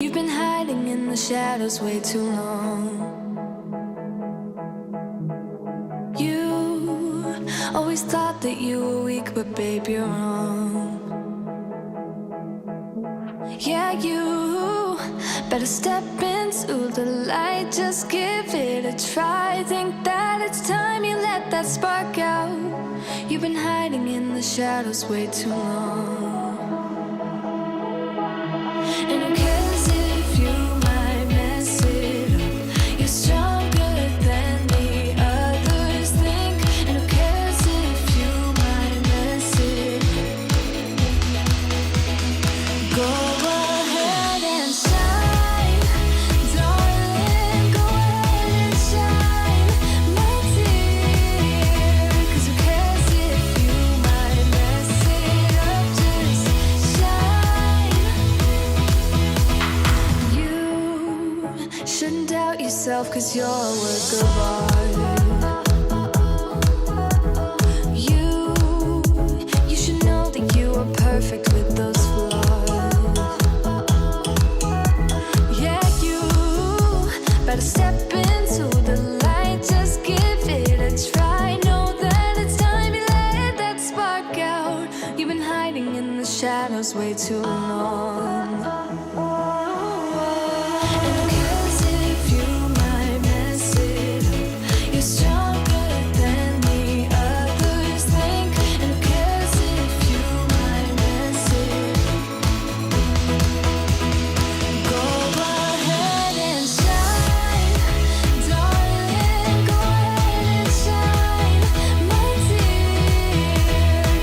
You've been hiding in the shadows way too long. You always thought that you were weak, but babe, you're wrong. Yeah, you better step into the light, just give it a try. Think that it's time you let that spark out. You've been hiding in the shadows way too long. And who cares if you might mess it up? You're stronger than the others think. And who cares if you might mess it up? Go ahead and shine, darling. Go ahead and shine, my dear. 'Cause who cares if you might mess it up? Just shine. You shouldn't doubt yourself, 'cause you're a work of art. You should know that you are perfect with those flaws. Yeah, you better step into the light, just give it a try. Know that it's time you let that spark out. You've been hiding in the shadows way too long. And who cares if you might mess it up? You're stronger than the others think. And who cares if you might mess it up? Go ahead and shine, darling. Go ahead and shine, my dear.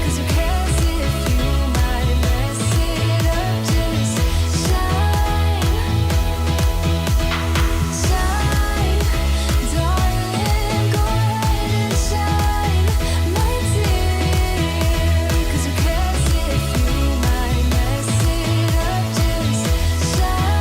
'Cause who cares if you might mess it up? Just shine, shine, darling. Go ahead and shine, my dear. 'Cause who cares if you might mess it up? Just shine.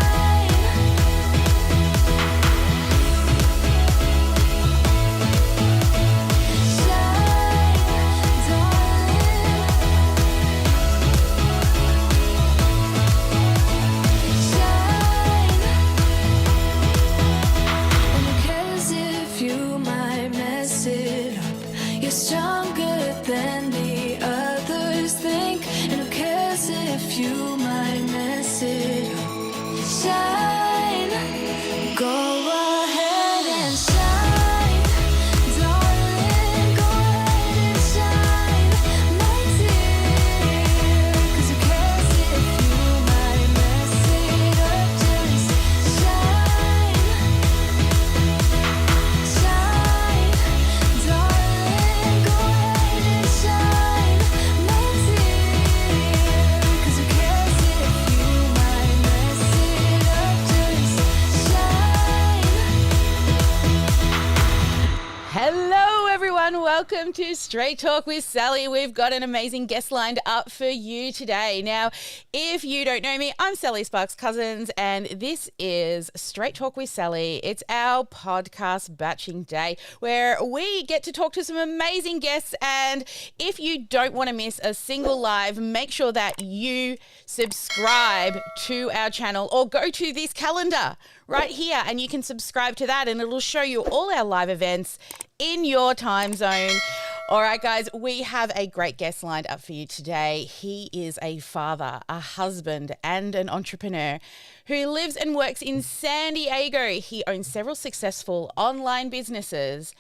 You're stronger than the others think. And who cares if you might mess it up? Shine. Go ahead and shine, darling. Go ahead and shine, my dear. 'Cause who cares if you might mess it up? Just shine, shine, darling. Go ahead and shine, my dear. 'Cause who cares if you might mess it up? Just shine. Hello, everyone. Welcome to Straight Talk with Sally. We've got an amazing guest lined up for you today. Now, if you don't know me, I'm Sally Sparks Cousins, and this is Straight Talk with Sally. It's our podcast batching day where we get to talk to some amazing guests. And if you don't want to miss a single live, make sure that you subscribe to our channel or go to this calendar right here and you can subscribe to that and it'll show you all our live events in your time zone. All right, guys, we have a great guest lined up for you today. He is a father, a husband, and an entrepreneur who lives and works in San Diego. He owns several successful online businesses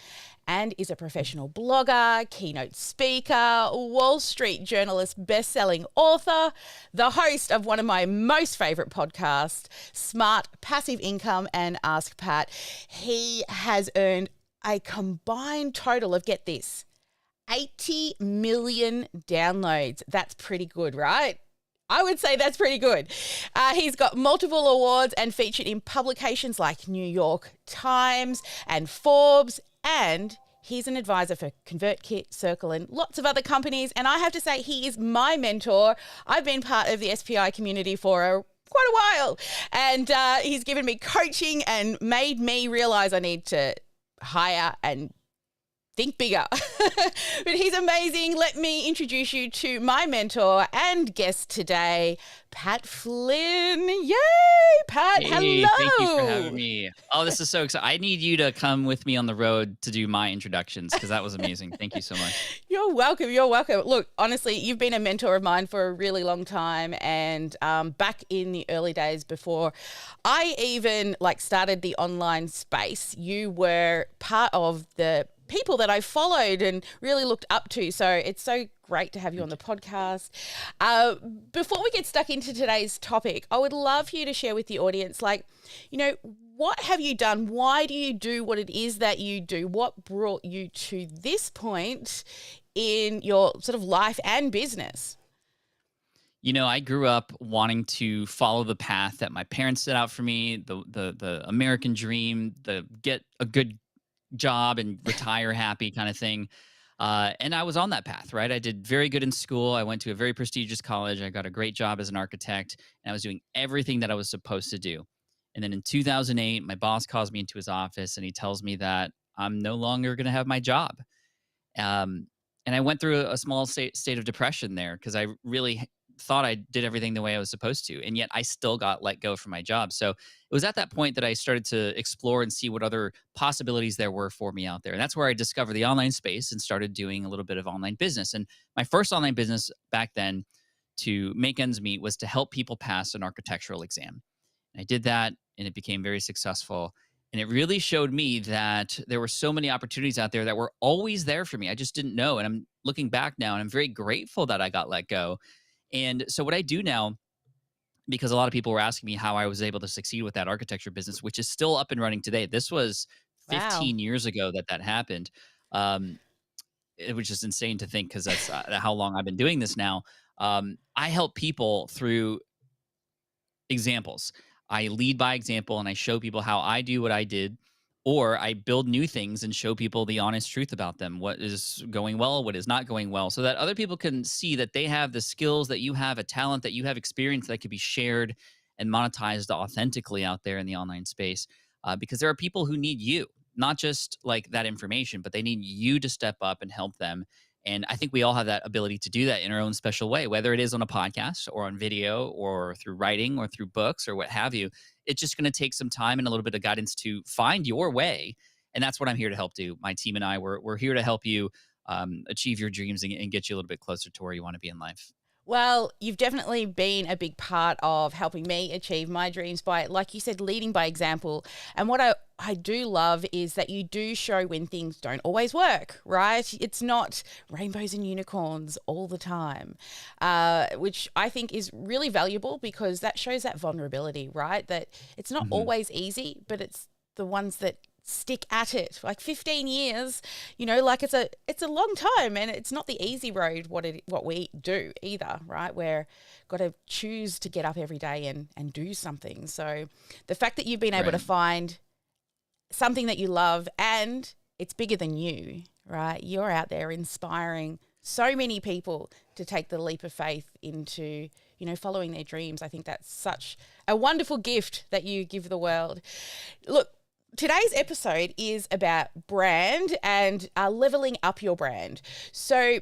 and is a professional blogger, keynote speaker, Wall Street journalist, best-selling author, the host of one of my most favorite podcasts, Smart Passive Income and Ask Pat. He has earned a combined total of, get this, 80 million downloads. That's pretty good, right? I would say that's pretty good. He's got multiple awards and featured in publications like New York Times and Forbes, and he's an advisor for ConvertKit, Circle, and lots of other companies. And I have to say, he is my mentor. I've been part of the SPI community for quite a while, and he's given me coaching and made me realize I need to hire and think bigger. But he's amazing. Let me introduce you to my mentor and guest today, Pat Flynn. Yay, Pat. Hey, thank you for having Hello. me. Oh, this is so exciting. I need you to come with me on the road to do my introductions because that was amazing. Thank you so much. You're welcome. You're welcome. Look, honestly, you've been a mentor of mine for a really long time, and back in the early days before I even started the online space, you were part of the people that I followed and really looked up to. So it's so great to have you on the podcast. Before we get stuck into today's topic, I would love for you to share with the audience, what have you done? Why do you do what it is that you do? What brought you to this point in your sort of life and business? I grew up wanting to follow the path that my parents set out for me, the American dream, the get a good job and retire happy kind of thing. And I was on that path, right? I did very good in school. I went to a very prestigious college. I got a great job as an architect, and I was doing everything that I was supposed to do. And then in 2008, my boss calls me into his office and he tells me that I'm no longer going to have my job. And I went through a small state of depression there because I really thought I did everything the way I was supposed to. And yet I still got let go from my job. So it was at that point that I started to explore and see what other possibilities there were for me out there. And that's where I discovered the online space and started doing a little bit of online business. And my first online business back then to make ends meet was to help people pass an architectural exam. And I did that and it became very successful. And it really showed me that there were so many opportunities out there that were always there for me. I just didn't know. And I'm looking back now and I'm very grateful that I got let go. And so what I do now, because a lot of people were asking me how I was able to succeed with that architecture business, which is still up and running today. This was Wow. 15 years ago that happened. It was just insane to think because that's how long I've been doing this now. I help people through examples. I lead by example and I show people how I do what I did, or I build new things and show people the honest truth about them, what is going well, what is not going well, so that other people can see that they have the skills that you have, a talent that you have, experience that could be shared and monetized authentically out there in the online space. Because there are people who need you, not just like that information, but they need you to step up and help them. And I think we all have that ability to do that in our own special way, whether it is on a podcast or on video or through writing or through books or what have you. It's just going to take some time and a little bit of guidance to find your way. And that's what I'm here to help do. My team and I, we're here to help you achieve your dreams and get you a little bit closer to where you want to be in life. Well, you've definitely been a big part of helping me achieve my dreams by, like you said, leading by example. And what I do love is that you do show when things don't always work, right? It's not rainbows and unicorns all the time, which I think is really valuable because that shows that vulnerability, right? That it's not always easy, but it's the ones that stick at it. Like 15 years, it's a long time, and it's not the easy road what we do either, right? We're got to choose to get up every day and do something. So the fact that you've been able to Right. find something that you love and it's bigger than you, right? You're out there inspiring so many people to take the leap of faith into, following their dreams. I think that's such a wonderful gift that you give the world. Look, today's episode is about brand and leveling up your brand. So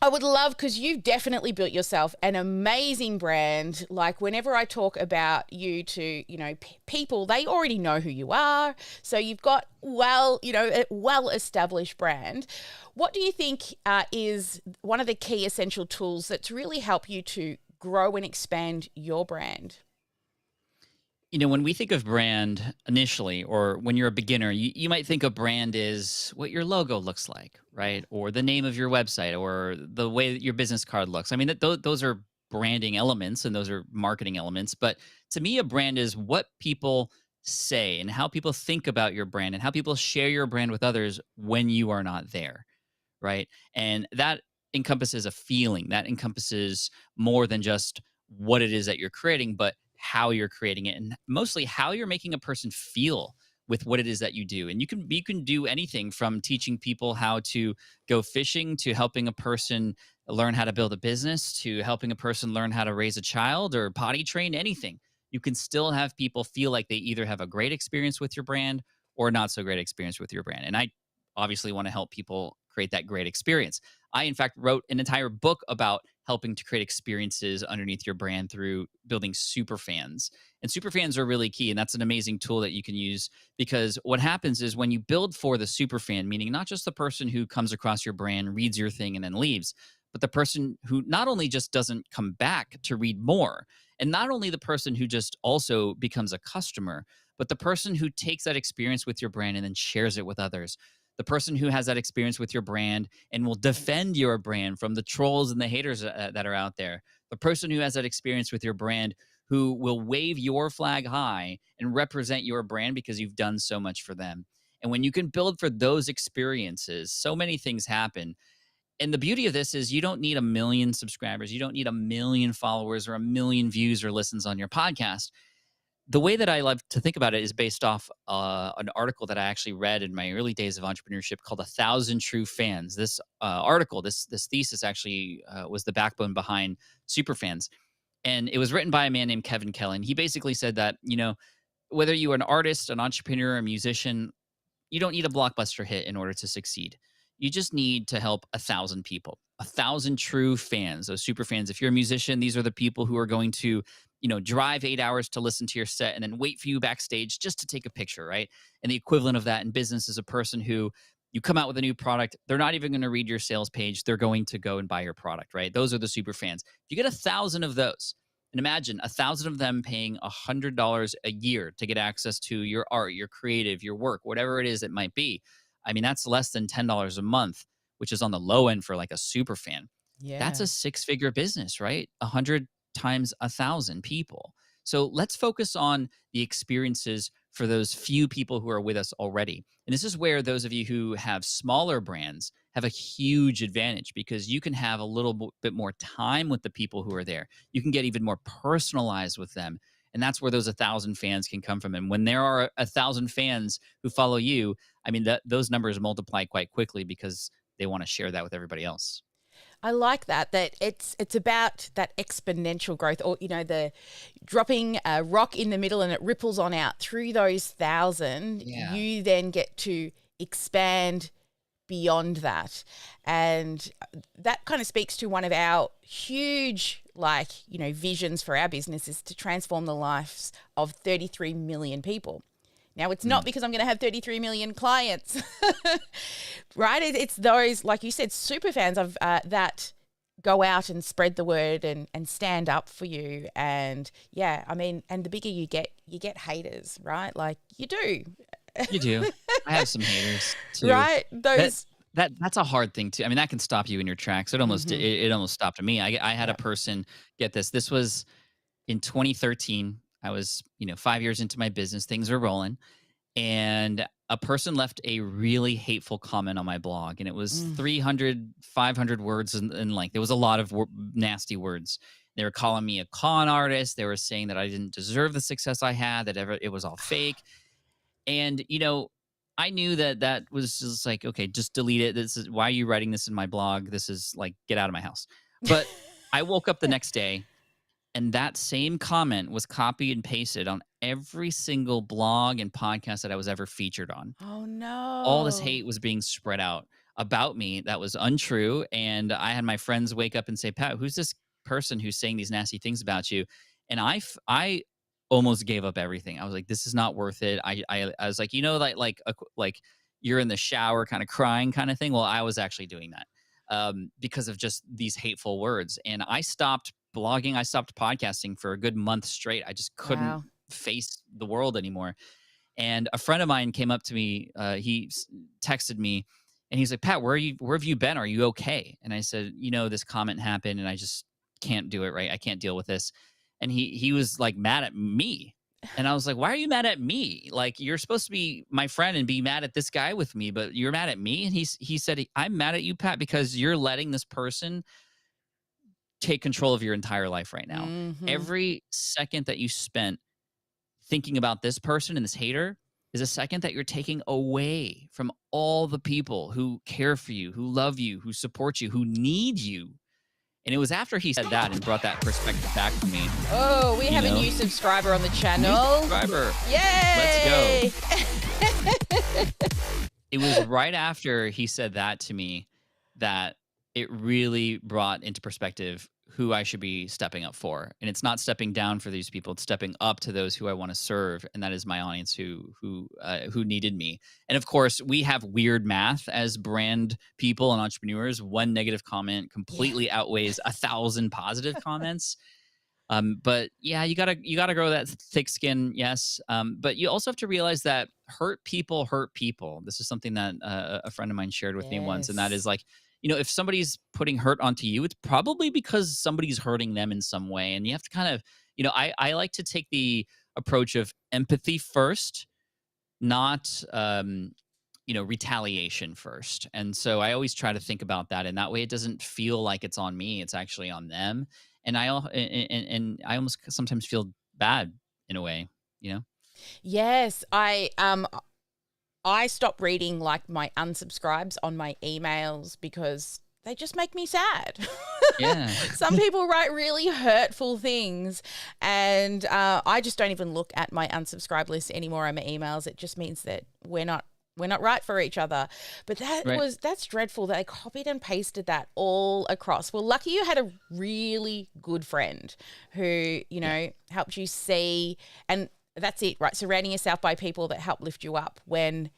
I would love, because you've definitely built yourself an amazing brand. Like whenever I talk about you to, people, they already know who you are. So you've got a well-established brand. What do you think is one of the key essential tools that's really help you to grow and expand your brand? When we think of brand initially, or when you're a beginner, you might think of brand is what your logo looks like, right? Or the name of your website, or the way that your business card looks. I mean, those are branding elements and those are marketing elements. But to me, a brand is what people say and how people think about your brand and how people share your brand with others when you are not there, right? And that encompasses a feeling. That encompasses more than just what it is that you're creating, but how you're creating it, and mostly how you're making a person feel with what it is that you do. And you can do anything from teaching people how to go fishing, to helping a person learn how to build a business, to helping a person learn how to raise a child or potty train, anything. You can still have people feel like they either have a great experience with your brand or not so great experience with your brand. And I obviously want to help people create that great experience. I, in fact, wrote an entire book about helping to create experiences underneath your brand through building super fans. And super fans are really key. And that's an amazing tool that you can use, because what happens is when you build for the super fan, meaning not just the person who comes across your brand, reads your thing, and then leaves, but the person who not only just doesn't come back to read more, and not only the person who just also becomes a customer, but the person who takes that experience with your brand and then shares it with others. The person who has that experience with your brand and will defend your brand from the trolls and the haters that are out there. The person who has that experience with your brand who will wave your flag high and represent your brand because you've done so much for them. And when you can build for those experiences, so many things happen. And the beauty of this is you don't need 1 million subscribers. You don't need 1 million followers or 1 million views or listens on your podcast. The way that I love to think about it is based off an article that I actually read in my early days of entrepreneurship called 1,000 True Fans. This article, this thesis actually was the backbone behind Superfans. And it was written by a man named Kevin Kelly. He basically said that, whether you are an artist, an entrepreneur, a musician, you don't need a blockbuster hit in order to succeed. You just need to help 1,000 people, 1,000 true fans, those super fans. If you're a musician, these are the people who are going to, drive 8 hours to listen to your set and then wait for you backstage just to take a picture, right? And the equivalent of that in business is a person who you come out with a new product. They're not even going to read your sales page. They're going to go and buy your product, right? Those are the super fans. If you get 1,000 of those, and imagine 1,000 of them paying $100 a year to get access to your art, your creative, your work, whatever it is it might be. I mean, that's less than $10 a month, which is on the low end for like a super fan. Yeah. That's a 6-figure business, right? 100 times 1,000 people. So let's focus on the experiences for those few people who are with us already. And this is where those of you who have smaller brands have a huge advantage, because you can have a little bit more time with the people who are there. You can get even more personalized with them. And that's where those 1,000 fans can come from. And when there are 1,000 fans who follow you, I mean, those numbers multiply quite quickly because they want to share that with everybody else. I like that it's about that exponential growth, or, the dropping a rock in the middle and it ripples on out through those 1,000. Yeah. You then get to expand beyond that. And that kind of speaks to one of our huge, visions for our business, is to transform the lives of 33 million people. Now, it's not because I'm going to have 33 million clients, right? It's those, like you said, super fans of that go out and spread the word and stand up for you. And yeah, I mean, and the bigger you get haters, right? Like you do. You do. I have some haters too. Right? Those. That's a hard thing too. I mean, that can stop you in your tracks. It almost stopped me. I had a person get this. This was in 2013. I was, 5 years into my business. Things were rolling. And a person left a really hateful comment on my blog. And it was 300, 500 words in length. It was a lot of nasty words. They were calling me a con artist. They were saying that I didn't deserve the success I had, that it was all fake. And, I knew that was just like, okay, just delete it. This is, why are you writing this in my blog? This is like, get out of my house. But I woke up the next day, and that same comment was copied and pasted on every single blog and podcast that I was ever featured on. Oh, no. All this hate was being spread out about me that was untrue. And I had my friends wake up and say, Pat, who's this person who's saying these nasty things about you? And I almost gave up everything. I was like, this is not worth it. I was like, like you're in the shower kind of crying kind of thing. Well, I was actually doing that because of just these hateful words. And I stopped blogging. I stopped podcasting for a good month straight. I just couldn't face the world anymore. And a friend of mine came up to me. He texted me and he's like, Pat, where have you been? Are you okay? And I said, this comment happened and I just can't do it. Right. I can't deal with this. And he was like mad at me. And I was like, why are you mad at me? Like, you're supposed to be my friend and be mad at this guy with me, but you're mad at me. And he said, I'm mad at you, Pat, because you're letting this person take control of your entire life right now. Mm-hmm. Every second that you spent thinking about this person and this hater is a second that you're taking away from all the people who care for you, who love you, who support you, who need you. And it was after he said that and brought that perspective back to me. Oh, we have a new subscriber on the channel. New subscriber. Yay! Let's go. it was right after he said that to me that it really brought into perspective who I should be stepping up for. And it's not stepping down for these people, it's stepping up to those who I want to serve, and that is my audience who needed me. And of course, we have weird math as brand people and entrepreneurs. One negative comment Yeah. completely outweighs 1,000 positive comments. But yeah, you gotta grow that thick skin, yes. But you also have to realize that hurt people hurt people. This is something that a friend of mine shared with me once, and that is Yes. like, if somebody's putting hurt onto you, it's probably because somebody's hurting them in some way, and you have to kind of, I like to take the approach of empathy first, not retaliation first. And so I always try to think about that, and that way it doesn't feel like it's on me, it's actually on them. And and I almost sometimes feel bad in a way, you know. Yes, I stopped reading like my unsubscribes on my emails because they just make me sad. Yeah. Some people write really hurtful things, and I just don't even look at my unsubscribe list anymore on my emails. It just means that we're not right for each other. But Right. that's dreadful that they copied and pasted that all across. Well, lucky you had a really good friend who, Yeah. helped you see, and that's it, right? Surrounding yourself by people that help lift you up when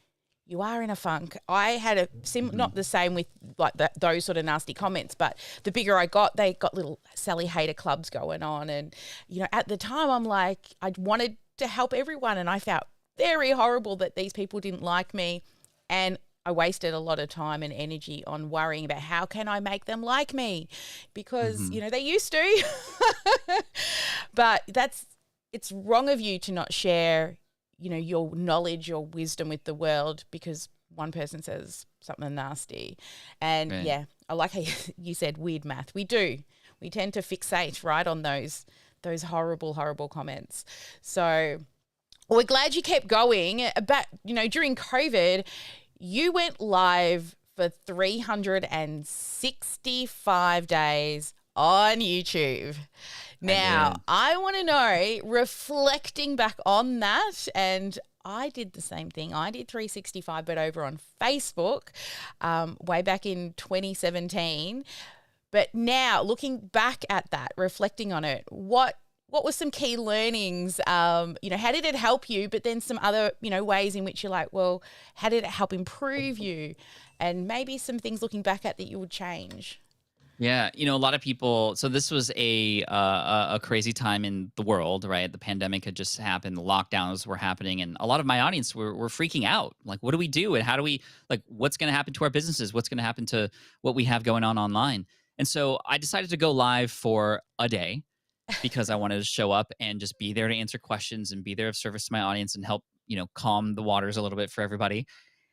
you are in a funk. I had Mhm. not the same with like those sort of nasty comments, but the bigger I got, they got little Sally hater clubs going on, and at the time, I'm like, I wanted to help everyone, and I felt very horrible that these people didn't like me, and I wasted a lot of time and energy on worrying about how can I make them like me, because Mhm. they used to. But it's wrong of you to not share, your knowledge, your wisdom with the world because one person says something nasty. And Right. yeah, I like how you said weird math. We do. We tend to fixate right on those horrible, horrible comments. So we're glad you kept going. But, during COVID, you went live for 365 days on YouTube. I Now, did. I want to know, reflecting back on that, and I did the same thing. I did 365, but over on Facebook, way back in 2017. But now, looking back at that, reflecting on it, what were some key learnings? How did it help you? But then some other, ways in which you're like, well, how did it help improve you? And maybe some things looking back at that you would change. Yeah, a lot of people. So this was a crazy time in the world, right? The pandemic had just happened, the lockdowns were happening, and a lot of my audience were freaking out. Like, what do we do, and how do we like? What's going to happen to our businesses? What's going to happen to what we have going on online? And so I decided to go live for a day because I wanted to show up and just be there to answer questions and be there of service to my audience and help calm the waters a little bit for everybody.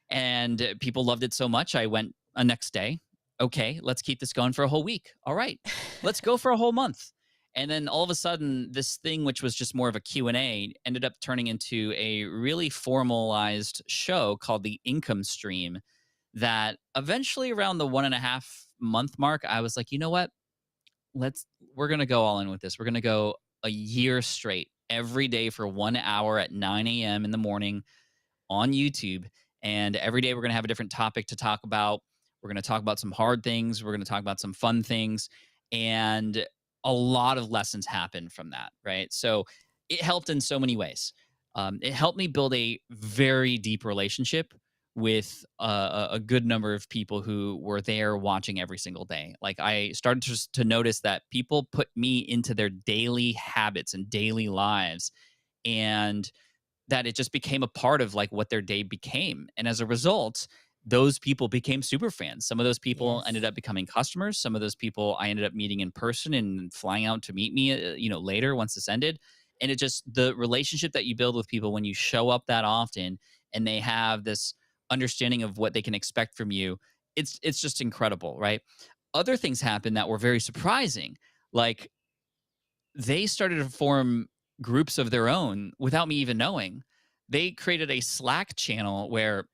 And people loved it so much, I went a next day. Okay, let's keep this going for a whole week. All right, let's go for a whole month. And then all of a sudden, this thing, which was just more of a Q&A, ended up turning into a really formalized show called The Income Stream that eventually around the 1.5 month mark, I was like, you know what? We're going to go all in with this. We're going to go a year straight every day for 1 hour at 9 a.m. in the morning on YouTube. And every day we're going to have a different topic to talk about. We're going to talk about some hard things. We're going to talk about some fun things. And a lot of lessons happen from that, right? So it helped in so many ways. It helped me build a very deep relationship with a good number of people who were there watching every single day. Like I started to notice that people put me into their daily habits and daily lives. And that it just became a part of like what their day became. And as a result, those people became super fans. Some of those people ended Yes. up becoming customers. Some of those people I ended up meeting in person and flying out to meet me, later once this ended. And it just, the relationship that you build with people when you show up that often and they have this understanding of what they can expect from you, it's just incredible, right? Other things happened that were very surprising. Like they started to form groups of their own without me even knowing. They created a Slack channel where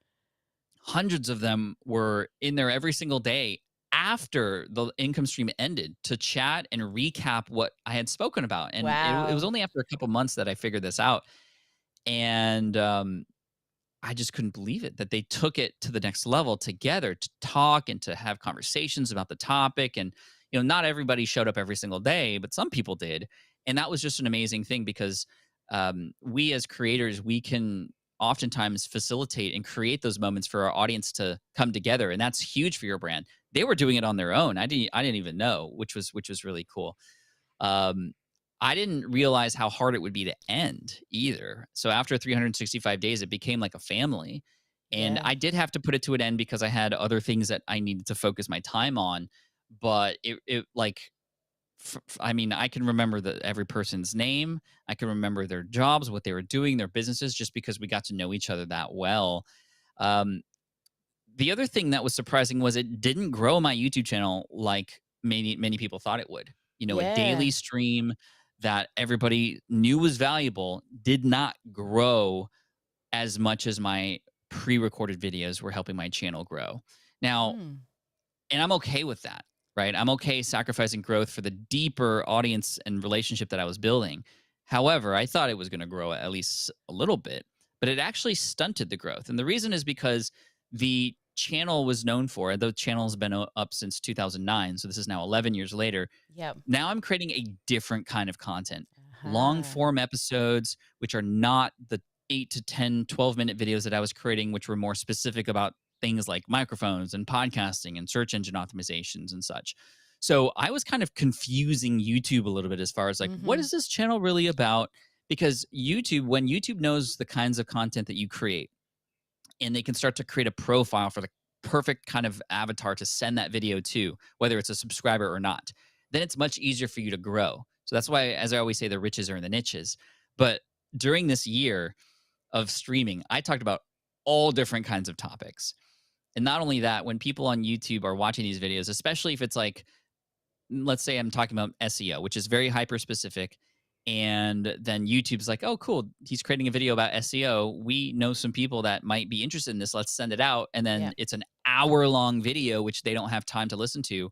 hundreds of them were in there every single day after the income stream ended to chat and recap what I had spoken about. And it was Wow. only after a couple months that I figured this out. And I just couldn't believe it that they took it to the next level together to talk and to have conversations about the topic. And, not everybody showed up every single day, but some people did. And that was just an amazing thing because we as creators, we can oftentimes facilitate and create those moments for our audience to come together. And that's huge for your brand. They were doing it on their own. I didn't even know, which was really cool. Um, I didn't realize how hard it would be to end either. So after 365 days, it became like a family. And Yeah. I did have to put it to an end because I had other things that I needed to focus my time on. But it like, I mean, I can remember every person's name. I can remember their jobs, what they were doing, their businesses, just because we got to know each other that well. Um, the other thing that was surprising was it didn't grow my YouTube channel like many people thought it would. A Yeah. daily stream that everybody knew was valuable did not grow as much as my pre-recorded videos were helping my channel grow. Now, Mm. and I'm okay with that, right? I'm okay sacrificing growth for the deeper audience and relationship that I was building. However, I thought it was going to grow at least a little bit, but it actually stunted the growth. And the reason is because the channel was known for, the channel has been up since 2009. So this is now 11 years later. Yep. Now I'm creating a different kind of content, long Uh-huh. form episodes, which are not the 8 to 10, 12-minute videos that I was creating, which were more specific about things like microphones and podcasting and search engine optimizations and such. So I was kind of confusing YouTube a little bit as far as like, what Mm-hmm. is this channel really about? Because when YouTube knows the kinds of content that you create, and they can start to create a profile for the perfect kind of avatar to send that video to, whether it's a subscriber or not, then it's much easier for you to grow. So that's why, as I always say, the riches are in the niches. But during this year of streaming, I talked about all different kinds of topics. And not only that, when people on YouTube are watching these videos, especially if it's like, let's say I'm talking about SEO, which is very hyper specific. And then YouTube's like, oh, cool. He's creating a video about SEO. We know some people that might be interested in this. Let's send it out. And then Yeah. it's an hour-long video, which they don't have time to listen to.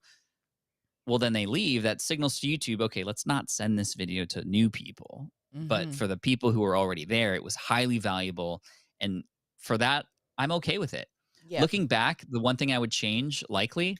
Well, then they leave. That signals to YouTube, okay, let's not send this video to new people. But Mm-hmm. for the people who are already there, it was highly valuable. And for that, I'm okay with it. Yep. Looking back, the one thing I would change likely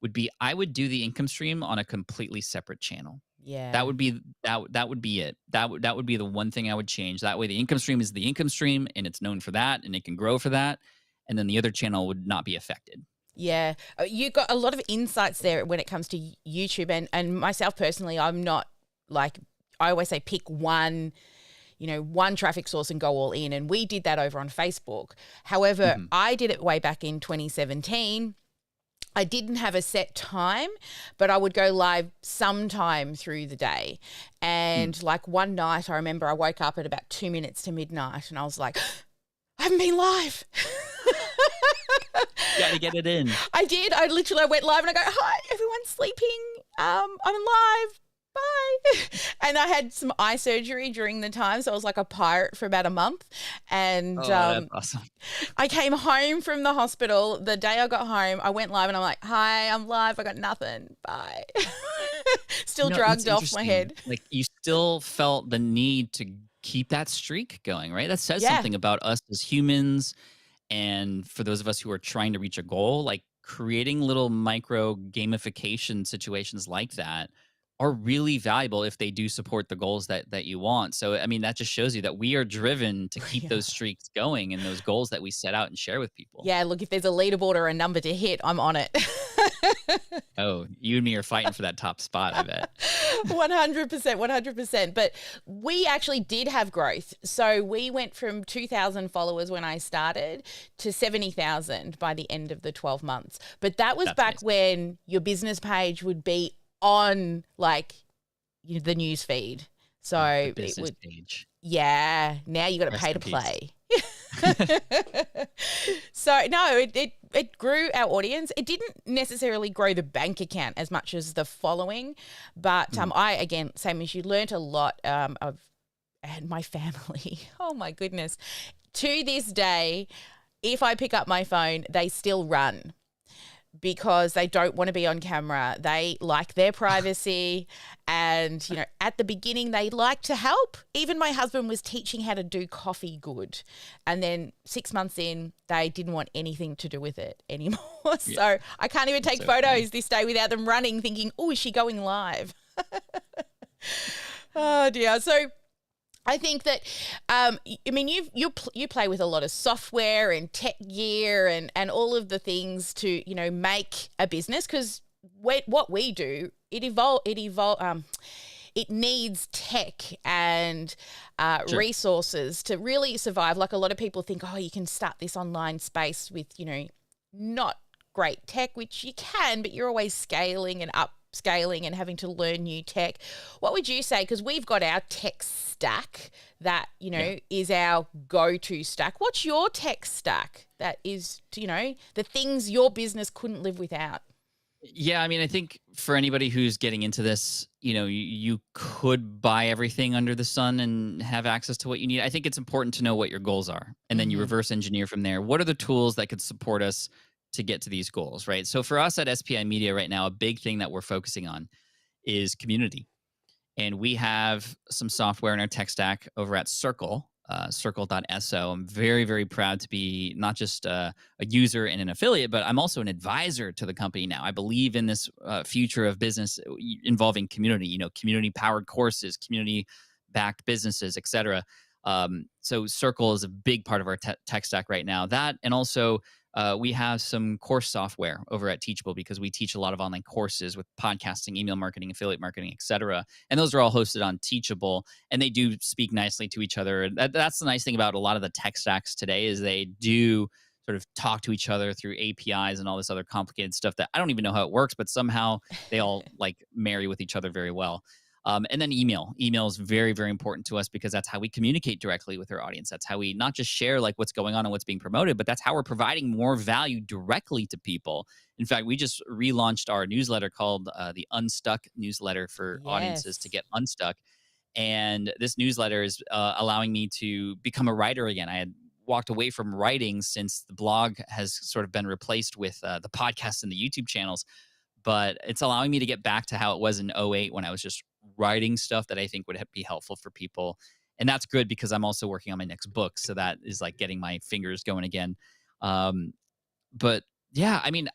would be I would do the income stream on a completely separate channel. That Yeah. would be that would be it. That would be the one thing I would change. That way the income stream is the income stream and it's known for that and it can grow for that. And then the other channel would not be affected. Yeah. You got a lot of insights there when it comes to YouTube, and myself personally, I'm not like, I always say pick one traffic source and go all in. And we did that over on Facebook. However, Mhm. I did it way back in 2017. I didn't have a set time, but I would go live sometime through the day. And like one night, I remember I woke up at about 2 minutes to midnight and I was like, I haven't been live. Got to get it in. I did. I went live and I go, hi, everyone's sleeping. I'm live. Bye. And I had some eye surgery during the time. So I was like a pirate for about a month. And Oh, that's awesome. I came home from the hospital. The day I got home, I went live and I'm like, hi, I'm live. I got nothing. Bye. Still That's drugged off my interesting. head. Like you still felt the need to keep that streak going, right? That says Yeah. something about us as humans. And for those of us who are trying to reach a goal, like creating little micro gamification situations like that are really valuable if they do support the goals that you want. So, I mean, that just shows you that we are driven to keep Yeah. those streaks going and those goals that we set out and share with people. Yeah, look, if there's a leaderboard or a number to hit, I'm on it. Oh, you and me are fighting for that top spot, I bet. 100%, 100%. But we actually did have growth. So we went from 2,000 followers when I started to 70,000 by the end of the 12 months. But that was That's back amazing. when your business page would be on like the news feed. So The it business would, page. yeah, now you got to Rest pay in to peace. play. So no, it grew our audience. It didn't necessarily grow the bank account as much as the following, but I, again, same as you, learned a lot of, and my family. Oh my goodness, to this day, if I pick up my phone, they still run. because they don't want to be on camera. They like their privacy. And, you know, at the beginning, they like to help. Even my husband was teaching how to do coffee good. And then 6 months in, they didn't want anything to do with it anymore. So I can't even take photos this day without them running thinking, oh, is she going live? Oh, dear. So I think that, I mean, you play with a lot of software and tech gear and all of the things to, you know, make a business, because what we do, it needs tech and resources to really survive. Like, a lot of people think, oh, you can start this online space with, you know, not great tech, which you can, but you're always scaling and upscaling and having to learn new tech. What would you say? Because we've got our tech stack that, you know, is our go-to stack. What's your tech stack that is, you know, the things your business couldn't live without? Yeah, I mean, I think for anybody who's getting into this, you know, you could buy everything under the sun and have access to what you need. I think it's important to know what your goals are, and then you reverse engineer from there. What are the tools that could support us to get to these goals, right? So for us at SPI Media right now, a big thing that we're focusing on is community. And we have some software in our tech stack over at Circle, circle.so. I'm very, very proud to be not just a user and an affiliate, but I'm also an advisor to the company now. I believe in this future of business involving community, you know, community-powered courses, community-backed businesses, et cetera. So Circle is a big part of our tech stack right now. That, and also we have some course software over at Teachable, because we teach a lot of online courses with podcasting, email marketing, affiliate marketing, et cetera. And those are all hosted on Teachable, and they do speak nicely to each other. That's the nice thing about a lot of the tech stacks today, is they do sort of talk to each other through APIs and all this other complicated stuff that I don't even know how it works, but somehow they all like marry with each other very well. And then email. Email is very, very important to us, because that's how we communicate directly with our audience. That's how we not just share like what's going on and what's being promoted, but that's how we're providing more value directly to people. In fact, we just relaunched our newsletter called the Unstuck newsletter for audiences to get unstuck. And this newsletter is allowing me to become a writer again. I had walked away from writing since the blog has sort of been replaced with the podcast and the YouTube channels. But it's allowing me to get back to how it was in 2008, when I was just writing stuff that I think would be helpful for people. And that's good, because I'm also working on my next book. So that is like getting my fingers going again. But yeah, I mean,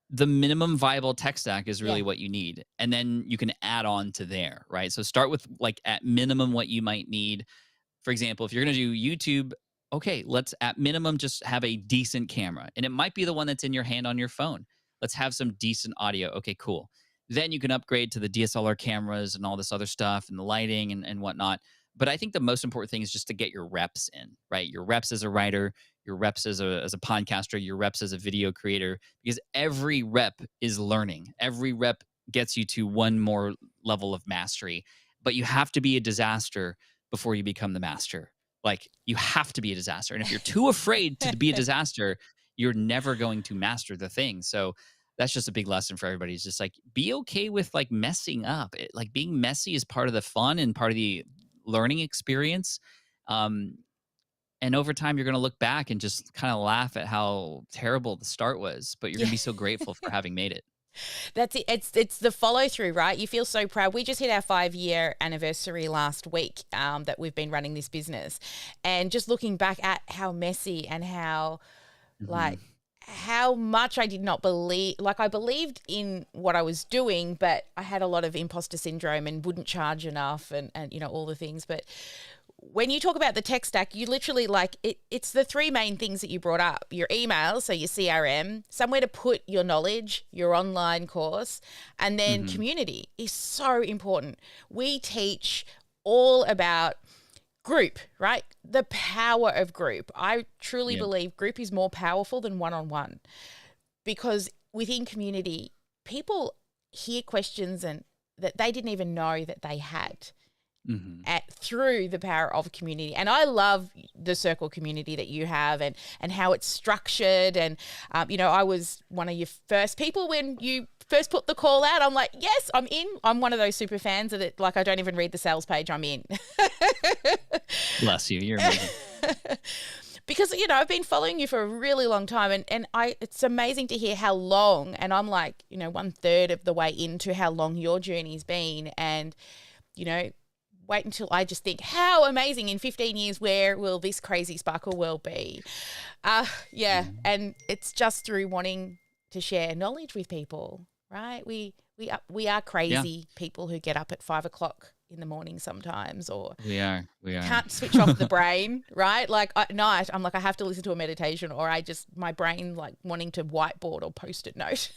the minimum viable tech stack is really what you need. And then you can add on to there, right? So start with like at minimum what you might need. For example, if you're going to do YouTube, okay, let's at minimum just have a decent camera. And it might be the one that's in your hand on your phone. Let's have some decent audio. Okay, cool. Then you can upgrade to the DSLR cameras and all this other stuff and the lighting and whatnot. But I think the most important thing is just to get your reps in, right? Your reps as a writer, your reps as a podcaster, your reps as a video creator, because every rep is learning. Every rep gets you to one more level of mastery. But you have to be a disaster before you become the master. Like, you have to be a disaster. And if you're too afraid to be a disaster, you're never going to master the thing. So that's just a big lesson for everybody. It's just like, be okay with like messing up. Like, being messy is part of the fun and part of the learning experience. And over time, you're going to look back and just kind of laugh at how terrible the start was, but you're going to be so grateful for having made it. That's it. It's the follow through, right? You feel so proud. We just hit our 5-year anniversary last week that we've been running this business, and just looking back at how messy and how like how much I did not believe, like I believed in what I was doing, but I had a lot of imposter syndrome and wouldn't charge enough and you know, all the things. But when you talk about the tech stack, you literally like it's the three main things that you brought up: your email, so your CRM, somewhere to put your knowledge, your online course, and then community is so important. We teach all about group, right? The power of group. I truly believe group is more powerful than one-on-one, because within community, people hear questions and that they didn't even know that they had. Through the power of community. And I love the Circle community that you have and how it's structured. And, you know, I was one of your first people when you first put the call out. I'm like, yes, I'm in. I'm one of those super fans that like, I don't even read the sales page. I'm in. Bless you. You're amazing. because I've been following you for a really long time, and it's amazing to hear how long, and I'm like, 1/3 of the way into how long your journey's been, and you know wait until I just think how amazing in 15 years where will this crazy sparkle world be. Yeah, Yeah. and it's just through wanting to share knowledge with people, right? We are Yeah, crazy people who get up at 5 o'clock in the morning sometimes, or we are. We are. can't switch off the brain, right? Like at night, I'm like, I have to listen to a meditation, or my brain like wanting to whiteboard or post-it note.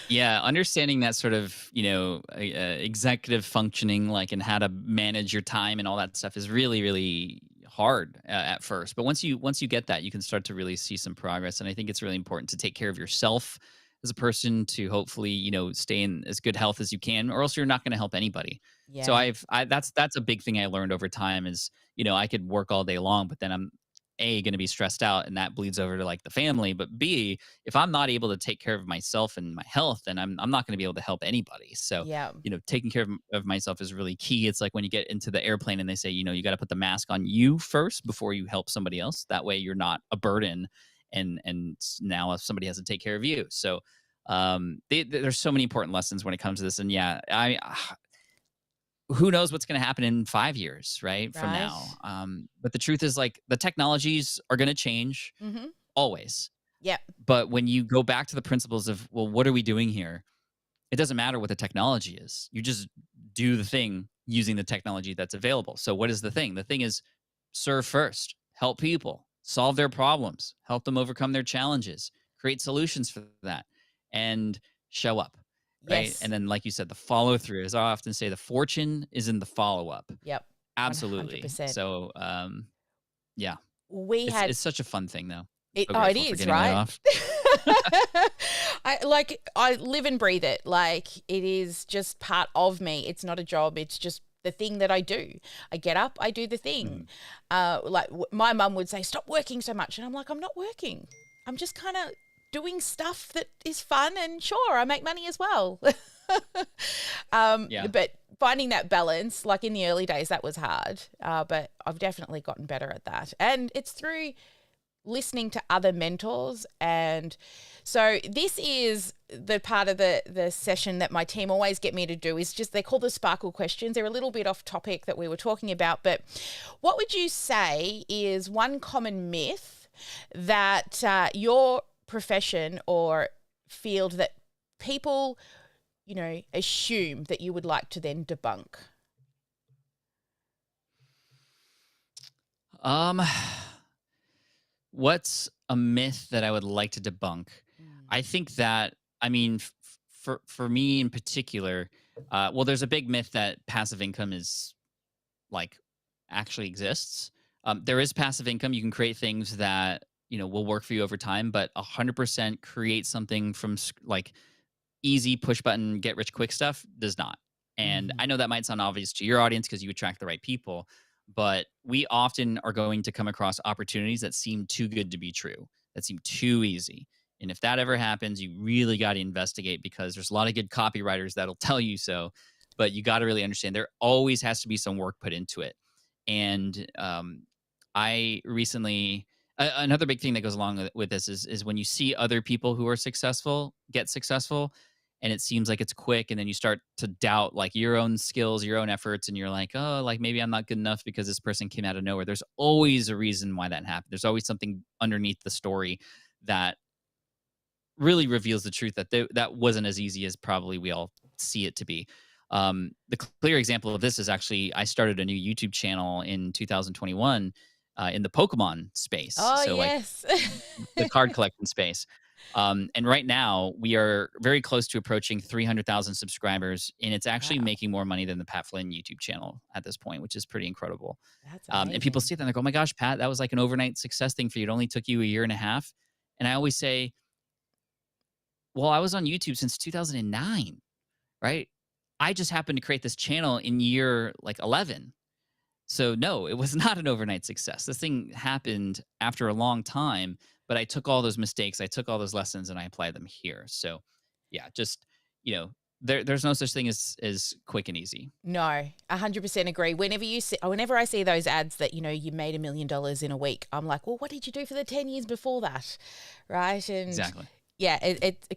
Yeah, understanding that sort of, executive functioning, like, and how to manage your time and all that stuff is really, really hard at first. But once you get that, you can start to really see some progress. And I think it's really important to take care of yourself as a person to hopefully, stay in as good health as you can, or else you're not going to help anybody. So Yeah. that's a big thing I learned over time is, I could work all day long, but then I'm going to be stressed out, and that bleeds over to like the family. But B, if I'm not able to take care of myself and my health, then I'm not going to be able to help anybody. So, Yeah. taking care of myself is really key. It's like when you get into the airplane and they say, you got to put the mask on you first before you help somebody else. That way you're not a burden. And now if somebody has to take care of you. So, there's so many important lessons when it comes to this. And yeah, who knows what's going to happen in 5 years, right, from Right. now. But the truth is, like, the technologies are going to change Mm-hmm. always. Yep. But when you go back to the principles of, well, what are we doing here? It doesn't matter what the technology is. You just do the thing using the technology that's available. So what is the thing? The thing is serve first, help people, solve their problems, help them overcome their challenges, create solutions for that, and show up. Right. Yes. And then, like you said, the follow through, as I often say, the fortune is in the follow up. Yep. Absolutely. 100%. So, yeah, We it's had such a fun thing, though. it. So Oh, it grateful for is, getting laid right? off. I live and breathe it. Like, it is just part of me. It's not a job. It's just the thing that I do. I get up, I do the thing. Mhm. My mum would say, "Stop working so much," and I'm like, "I'm not working. I'm just kind of doing stuff that is fun, and sure, I make money as well." Yeah. But finding that balance, like in the early days, that was hard. But I've definitely gotten better at that, and it's through listening to other mentors. And so this is the part of the session that my team always get me to do, is just, they call the sparkle questions. They're a little bit off topic that we were talking about, but what would you say is one common myth that your profession or field that people assume that you would like to then debunk? Um, what's a myth that I would like to debunk? Mm. I think that, I mean, for me in particular, well, there's a big myth that passive income is like actually exists. There is passive income. You can create things that will work for you over time, but 100% create something from like easy push button get rich quick stuff does not. And Mhm. I know that might sound obvious to your audience because you attract the right people, but we often are going to come across opportunities that seem too good to be true, that seem too easy. And if that ever happens, you really got to investigate, because there's a lot of good copywriters that'll tell you so, but you got to really understand there always has to be some work put into it. And I recently, another big thing that goes along with this is when you see other people who are successful get successful, and it seems like it's quick, and then you start to doubt like your own skills, your own efforts, and you're like, oh, like maybe I'm not good enough because this person came out of nowhere. There's always a reason why that happened. There's always something underneath the story that really reveals the truth that that wasn't as easy as probably we all see it to be. The clear example of this is actually I started a new YouTube channel in 2021 in the Pokemon space. Oh, So like yes. the card collection space. And right now we are very close to approaching 300,000 subscribers, and it's actually Wow, making more money than the Pat Flynn YouTube channel at this point, which is pretty incredible. that's And people amazing. see that and they go, "Oh my gosh, Pat, that was like an overnight success thing for you. It only took you a year and a half." And I always say, well, I was on YouTube since 2009, right? I just happened to create this channel in year like 11. So no, it was not an overnight success. This thing happened after a long time, but I took all those mistakes, I took all those lessons, and I applied them here. So yeah, just, you know, there's no such thing as quick and easy. No, 100% agree. Whenever I see those ads that, you made $1 million in a week, I'm like, well, what did you do for the 10 years before that? Right. And Exactly. yeah, it's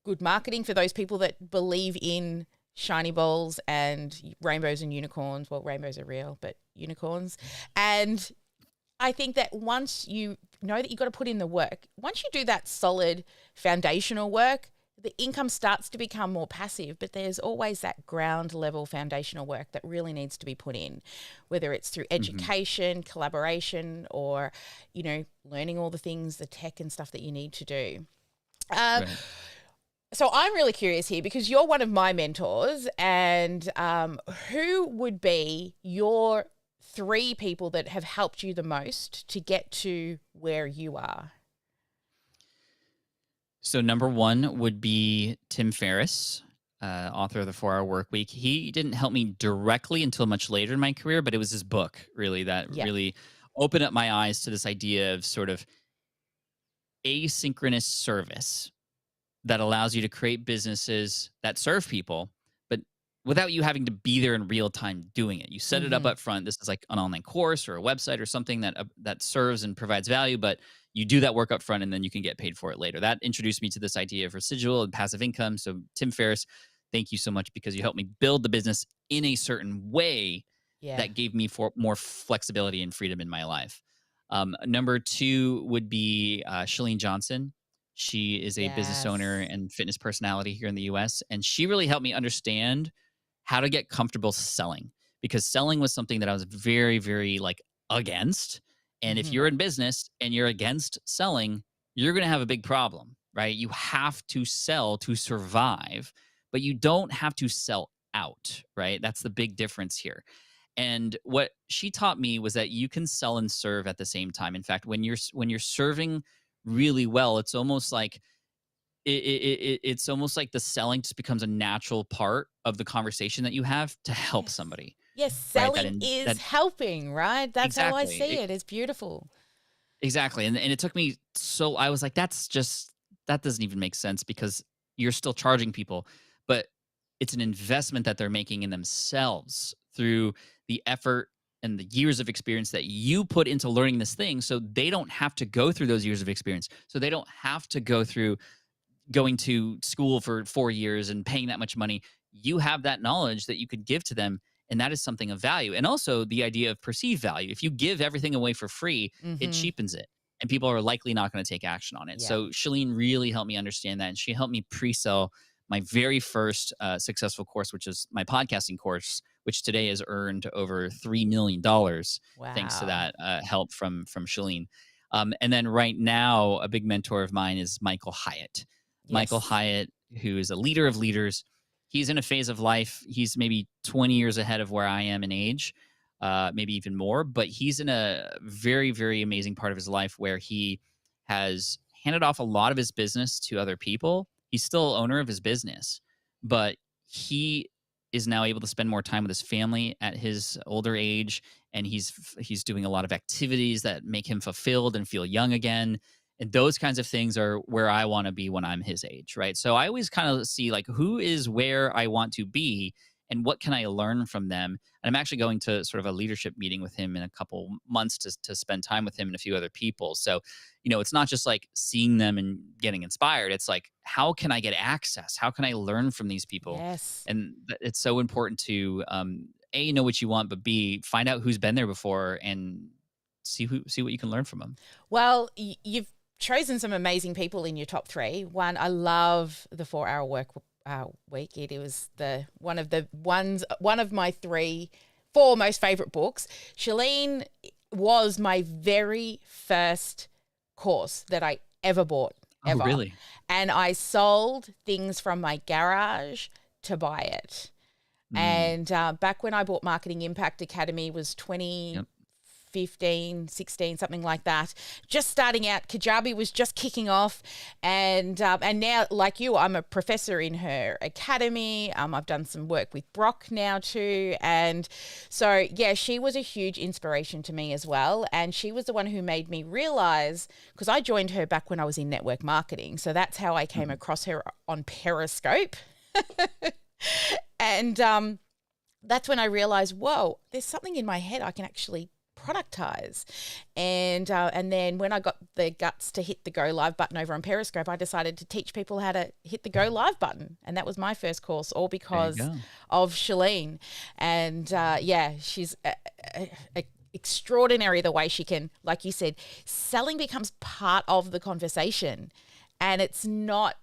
good marketing for those people that believe in shiny balls and rainbows and unicorns. Well, rainbows are real, but unicorns. And I think that once you know that you've got to put in the work, once you do that solid foundational work, the income starts to become more passive, but there's always that ground level foundational work that really needs to be put in, whether it's through education, collaboration, or, learning all the things, the tech and stuff that you need to do. Right. So I'm really curious here because you're one of my mentors, and who would be your 3 people that have helped you the most to get to where you are? So number 1 would be Tim Ferriss, author of the 4-Hour Workweek. He didn't help me directly until much later in my career, but it was his book really that really opened up my eyes to this idea of sort of asynchronous service that allows you to create businesses that serve people, but without you having to be there in real time doing it. You set it up front. This is like an online course or a website or something that serves and provides value, but you do that work up front and then you can get paid for it later. That introduced me to this idea of residual and passive income. So Tim Ferriss, thank you so much because you helped me build the business in a certain way that gave me more flexibility and freedom in my life. Number 2 would be Chalene Johnson. She is a business owner and fitness personality here in the US. And she really helped me understand how to get comfortable selling, because selling was something that I was very, very against. And if you're in business and you're against selling, you're going to have a big problem, right? You have to sell to survive, but you don't have to sell out, right? That's the big difference here. And what she taught me was that you can sell and serve at the same time. In fact, when you're serving really well, it's almost like it's almost like the selling just becomes a natural part of the conversation that you have to help somebody. Yes, selling is helping, right? That's how I see it. It's beautiful. Exactly. And it took me I was like, that doesn't even make sense because you're still charging people, but it's an investment that they're making in themselves through the effort and the years of experience that you put into learning this thing. So they don't have to go through those years of experience. So they don't have to go through going to school for 4 years and paying that much money. You have that knowledge that you could give to them. And that is something of value. And also the idea of perceived value. If you give everything away for free, it cheapens it. And people are likely not going to take action on it. So Chalene really helped me understand that. And she helped me pre-sell my very first successful course, which is my podcasting course, which today has earned over $3 million thanks to that help from Chalene. And then right now, a big mentor of mine is Michael Hyatt. Yes. Michael Hyatt, who is a leader of leaders. He's in a phase of life. He's maybe 20 years ahead of where I am in age, maybe even more. But he's in a very, very amazing part of his life where he has handed off a lot of his business to other people. He's still owner of his business, but he is now able to spend more time with his family at his older age. And he's doing a lot of activities that make him fulfilled and feel young again. And those kinds of things are where I want to be when I'm his age, right? So I always kind of see who is where I want to be and what can I learn from them. And I'm actually going to sort of a leadership meeting with him in a couple months to spend time with him and a few other people. So, it's not just seeing them and getting inspired. It's how can I get access? How can I learn from these people? Yes. And it's so important to, A, know what you want, but B, find out who's been there before and see what you can learn from them. Well, you've chosen some amazing people in your top 3. One, I love the 4-Hour Week. It was one of my 4 most favorite books. Chalene was my very first course that I ever bought. Ever. Oh, really? And I sold things from my garage to buy it. And back when I bought Marketing Impact Academy was 2015, 16, something like that. Just starting out, Kajabi was just kicking off. And now, like you, I'm a professor in her academy. I've done some work with Brock now too. And so, yeah, she was a huge inspiration to me as well. And she was the one who made me realize, because I joined her back when I was in network marketing. So that's how I came across her on Periscope. And that's when I realized, whoa, there's something in my head I can actually productize. And then when I got the guts to hit the go live button over on Periscope, I decided to teach people how to hit the go live button. And that was my first course, all There you because go. of Shalene. And she's extraordinary the way she can, like you said, selling becomes part of the conversation. And it's not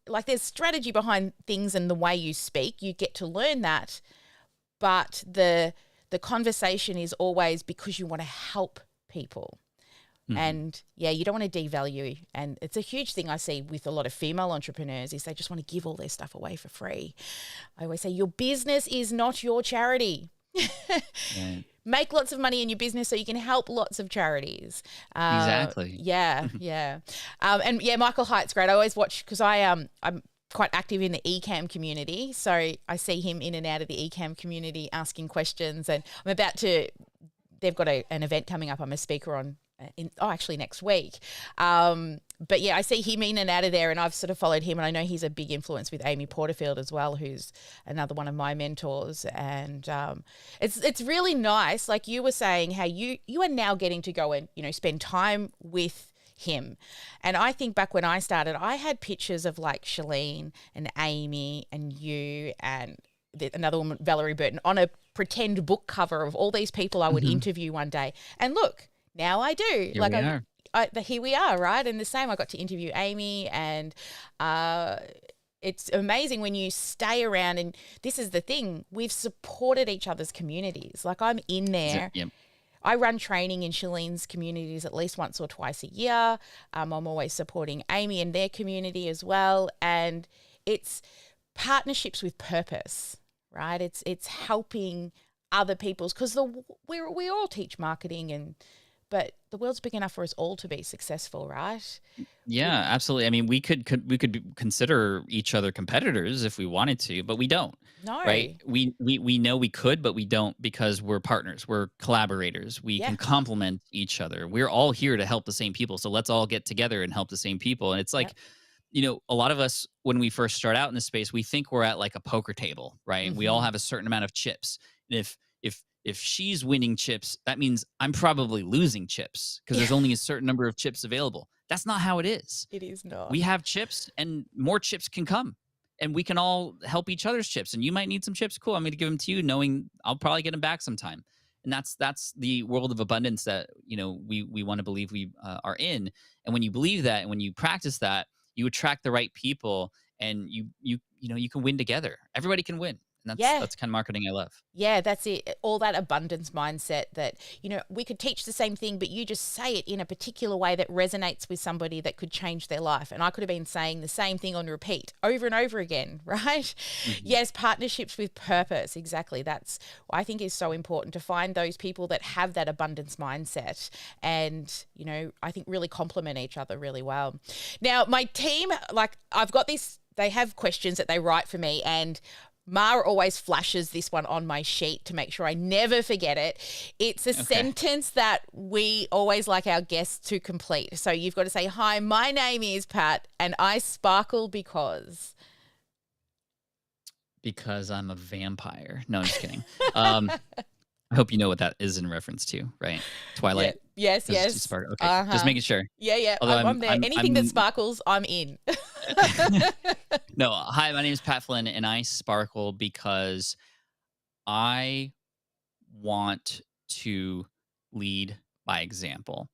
like there's strategy behind things and the way you speak. You get to learn that, but the conversation is always because you want to help people. And you don't want to devalue. And it's a huge thing I see with a lot of female entrepreneurs is they just want to give all their stuff away for free. I always say your business is not your charity. Right. Make lots of money in your business so you can help lots of charities. Exactly. Yeah. Michael Hyde's great. I always watch because I'm quite active in the eCam community, so I see him in and out of the eCam community asking questions. And they've got an event coming up. I'm a speaker on. Actually next week. But yeah, I see him in and out of there, and I've sort of followed him, and I know he's a big influence with Amy Porterfield as well, who's another one of my mentors. And it's really nice, like you were saying, how you are now getting to go and spend time with him. And I think back when I started, I had pictures of like Shalene and Amy and you and another woman, Valerie Burton, on a pretend book cover of all these people I would interview one day. And look, now I do. Here we are, right? And the same, I got to interview Amy, and it's amazing when you stay around. And this is the thing, we've supported each other's communities. Like I'm in there. Yep. I run training in Shalene's communities at least once or twice a year. I'm always supporting Amy and their community as well. And it's partnerships with purpose, right? It's helping other people's, because we all teach marketing, but the world's big enough for us all to be successful, right? Yeah, absolutely. I mean, we could consider each other competitors if we wanted to, but we don't. No. Right? We know we could, but we don't, because we're partners. We're collaborators. We can complement each other. We're all here to help the same people. So let's all get together and help the same people. And it's like, a lot of us, when we first start out in this space, we think we're at like a poker table, right? We all have a certain amount of chips. And if she's winning chips, that means I'm probably losing chips because there's only a certain number of chips available. That's not how it is. It is not. We have chips, and more chips can come, and we can all help each other's chips. And you might need some chips. Cool. I'm going to give them to you, knowing I'll probably get them back sometime. And that's the world of abundance that, we want to believe we are in. And when you believe that, and when you practice that, you attract the right people, and you can win together. Everybody can win. And that's kind of marketing I love. Yeah, that's it. All that abundance mindset that, we could teach the same thing, but you just say it in a particular way that resonates with somebody that could change their life. And I could have been saying the same thing on repeat over and over again, right? Yes, partnerships with purpose. Exactly. That's, I think, is so important to find those people that have that abundance mindset and, I think really complement each other really well. Now, my team, like I've got this, they have questions that they write for me, and Mara always flashes this one on my sheet to make sure I never forget it. It's a sentence that we always like our guests to complete. So you've got to say, "Hi, my name is Pat, and I sparkle because." Because I'm a vampire. No, I'm just kidding. I hope you know what that is in reference to, right? Twilight. Yeah. Yes. Okay, just making sure. Yeah. Although I'm there. Anything that sparkles, I'm in. No, hi, my name is Pat Flynn, and I sparkle because I want to lead by example.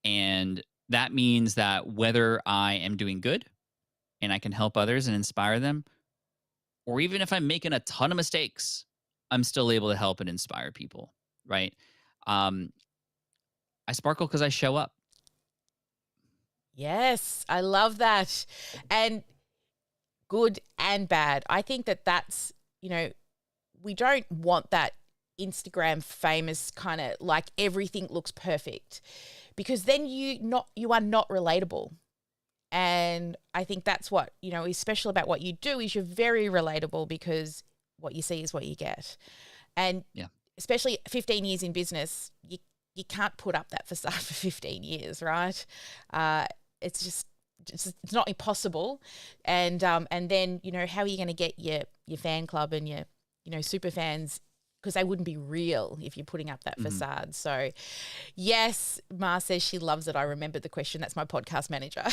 And that means that whether I am doing good and I can help others and inspire them, or even if I'm making a ton of mistakes, I'm still able to help and inspire people, right? I sparkle because I show up. Yes, I love that. And good and bad. I think that's, we don't want that Instagram famous kind of like everything looks perfect, because then you are not relatable. And I think that's what, is special about what you do is you're very relatable, because what you see is what you get. And especially 15 years in business, you can't put up that facade for 15 years, right? It's just it's not impossible. And then, you know, how are you going to get your fan club and your, you know, super fans, because they wouldn't be real if you're putting up that facade. So, yes, Ma says she loves it. I remembered the question. That's my podcast manager.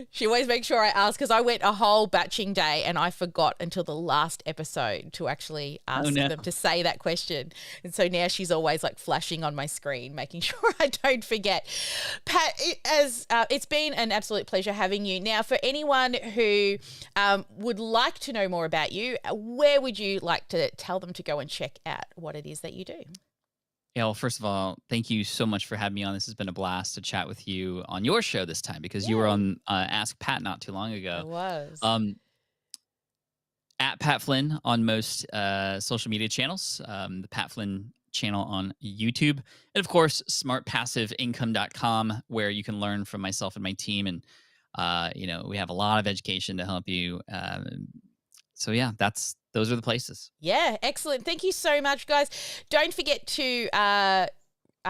She always makes sure I ask, because I went a whole batching day and I forgot until the last episode to actually ask them to say that question. And so now she's always like flashing on my screen, making sure I don't forget. Pat, it's been an absolute pleasure having you. Now, for anyone who would like to know more about you, where would you like to tell them to go and check out what it is that you do? Yeah, well, first of all, thank you so much for having me on. This has been a blast to chat with you on your show this time, because you were on Ask Pat not too long ago. I was. At Pat Flynn on most social media channels, the Pat Flynn channel on YouTube, and of course, smartpassiveincome.com, where you can learn from myself and my team. And, you know, we have a lot of education to help you. So yeah, those are the places. Yeah, excellent. Thank you so much, guys. Don't forget to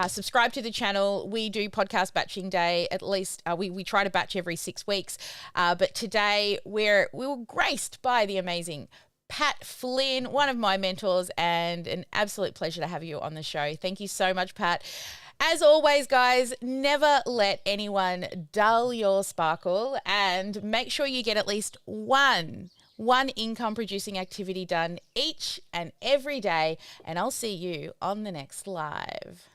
subscribe to the channel. We do podcast batching day. At least we try to batch every 6 weeks. But today we were graced by the amazing Pat Flynn, one of my mentors, and an absolute pleasure to have you on the show. Thank you so much, Pat. As always, guys, never let anyone dull your sparkle, and make sure you get at least one income producing activity done each and every day. And I'll see you on the next live.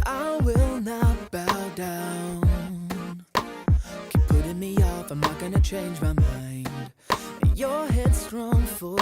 I will not bow down. Keep putting me off, I'm not gonna change my mind. You're headstrong, full